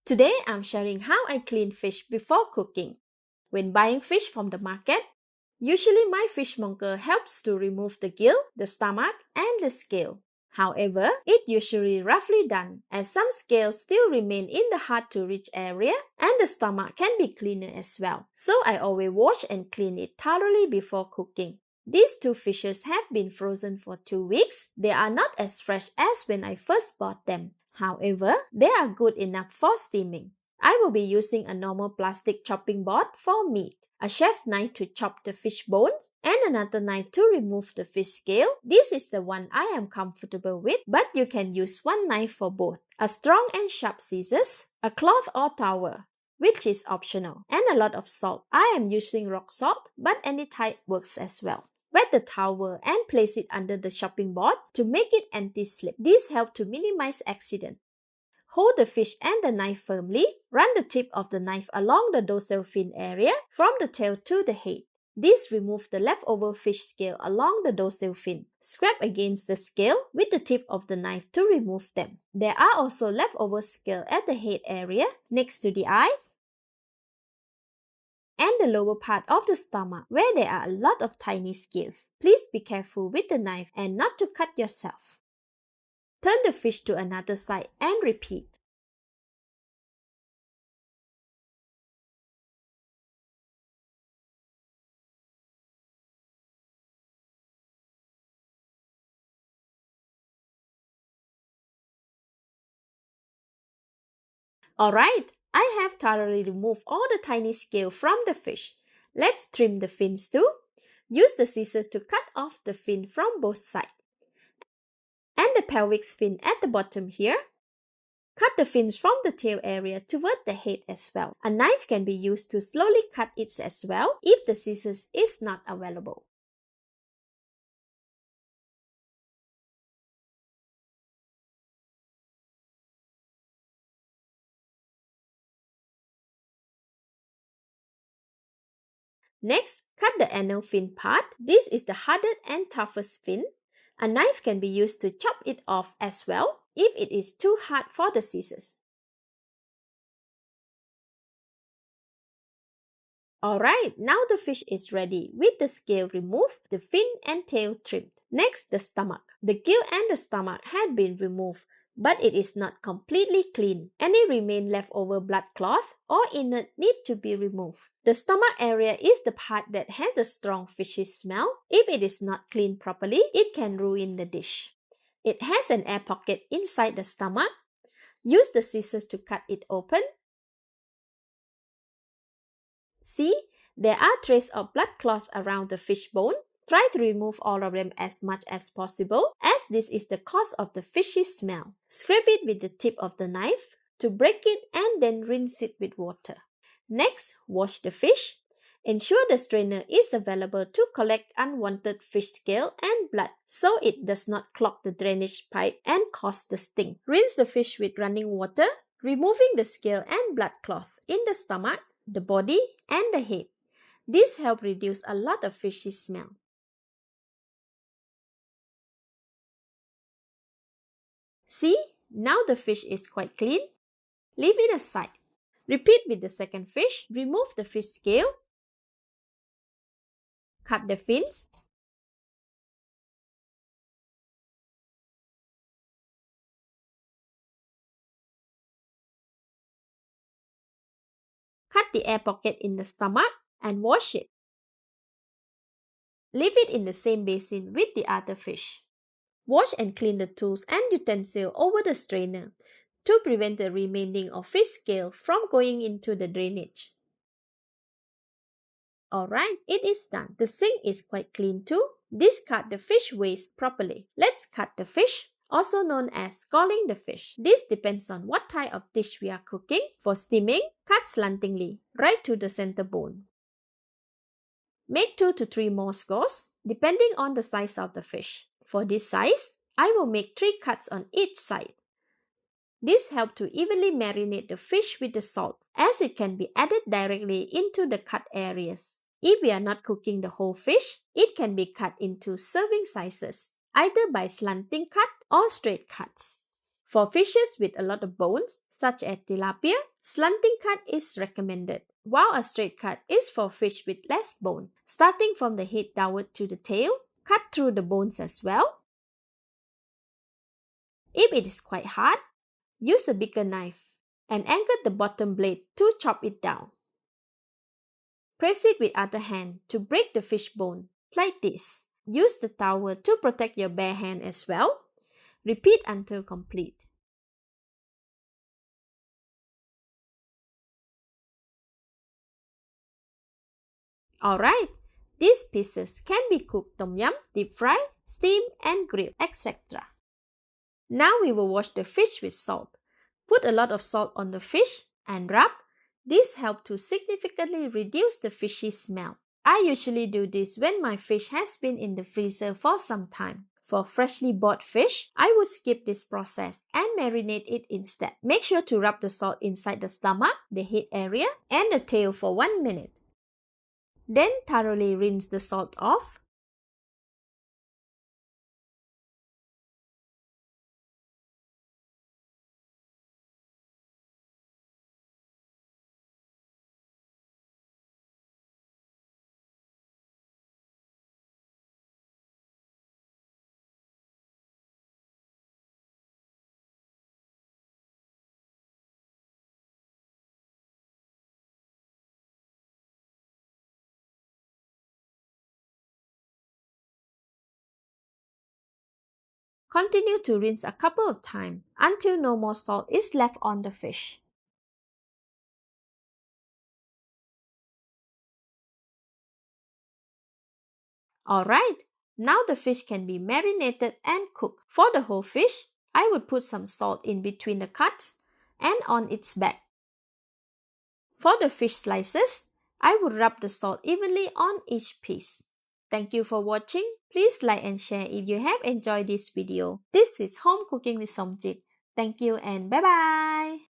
Today I'm sharing how I clean fish before cooking. When buying fish from the market, usually my fishmonger helps to remove the gill, the stomach, and the scale. However, it's usually roughly done as some scales still remain in the hard to reach area and the stomach can be cleaner as well. So I always wash and clean it thoroughly before cooking. These two fishes have been frozen for 2 weeks. They are not as fresh as when I first bought them. However, they are good enough for steaming. I will be using a normal plastic chopping board for meat, a chef knife to chop the fish bones, and another knife to remove the fish scale. This is the one I am comfortable with, but you can use one knife for both. A strong and sharp scissors, a cloth or towel, which is optional, and a lot of salt. I am using rock salt, but any type works as well. Wet the towel and place it under the chopping board to make it anti-slip. This helps to minimize accident. Hold the fish and the knife firmly. Run the tip of the knife along the dorsal fin area from the tail to the head. This removes the leftover fish scale along the dorsal fin. Scrape against the scale with the tip of the knife to remove them. There are also leftover scale at the head area next to the eyes and the lower part of the stomach where there are a lot of tiny scales. Please be careful with the knife and not to cut yourself. Turn the fish to another side and repeat. Alright, I have thoroughly removed all the tiny scale from the fish. Let's trim the fins too. Use the scissors to cut off the fin from both sides. And the pelvic fin at the bottom here. Cut the fins from the tail area toward the head as well. A knife can be used to slowly cut it as well if the scissors is not available. Next, cut the anal fin part. This is the hardest and toughest fin. A knife can be used to chop it off as well if it is too hard for the scissors. Alright, now the fish is ready with the scale removed, the fin and tail trimmed. Next, the stomach. The gill and the stomach had been removed, but it is not completely clean. Any remain leftover blood cloth or innard need to be removed. The stomach area is the part that has a strong fishy smell. If it is not cleaned properly, it can ruin the dish. It has an air pocket inside the stomach. Use the scissors to cut it open. See, there are traces of blood cloth around the fish bone. Try to remove all of them as much as possible, as this is the cause of the fishy smell. Scrape it with the tip of the knife to break it and then rinse it with water. Next, wash the fish. Ensure the strainer is available to collect unwanted fish scale and blood so it does not clog the drainage pipe and cause the sting. Rinse the fish with running water, removing the scale and blood cloth in the stomach, the body, and the head. This helps reduce a lot of fishy smell. See, now the fish is quite clean. Leave it aside. Repeat with the second fish. Remove the fish scale. Cut the fins. Cut the air pocket in the stomach and wash it. Leave it in the same basin with the other fish. Wash and clean the tools and utensils over the strainer to prevent the remaining of fish scale from going into the drainage. Alright, it is done. The sink is quite clean too. Discard the fish waste properly. Let's cut the fish, also known as scalding the fish. This depends on what type of dish we are cooking. For steaming, cut slantingly, right to the center bone. Make 2 to 3 more scalds, depending on the size of the fish. For this size, I will make 3 cuts on each side. This helps to evenly marinate the fish with the salt, as it can be added directly into the cut areas. If we are not cooking the whole fish, it can be cut into serving sizes, either by slanting cut or straight cuts. For fishes with a lot of bones, such as tilapia, Slanting cut is recommended, while a straight cut is for fish with less bone. Starting from the head downward to the tail, cut through the bones as well. If it is quite hard, use a bigger knife and angle the bottom blade to chop it down. Press it with other hand to break the fish bone, like this. Use the towel to protect your bare hand as well. Repeat until complete. Alright, these pieces can be cooked tom yum, deep fry, steam and grill, etc. Now we will wash the fish with salt. Put a lot of salt on the fish and rub. This helps to significantly reduce the fishy smell. I usually do this when my fish has been in the freezer for some time. For freshly bought fish, I would skip this process and marinate it instead. Make sure to rub the salt inside the stomach, the head area, and the tail for 1 minute. Then thoroughly rinse the salt off. Continue to rinse a couple of times until no more salt is left on the fish. Alright, now the fish can be marinated and cooked. For the whole fish, I would put some salt in between the cuts and on its back. For the fish slices, I would rub the salt evenly on each piece. Thank you for watching. Please like and share if you have enjoyed this video. This is Home Cooking with Somjit. Thank you and bye bye.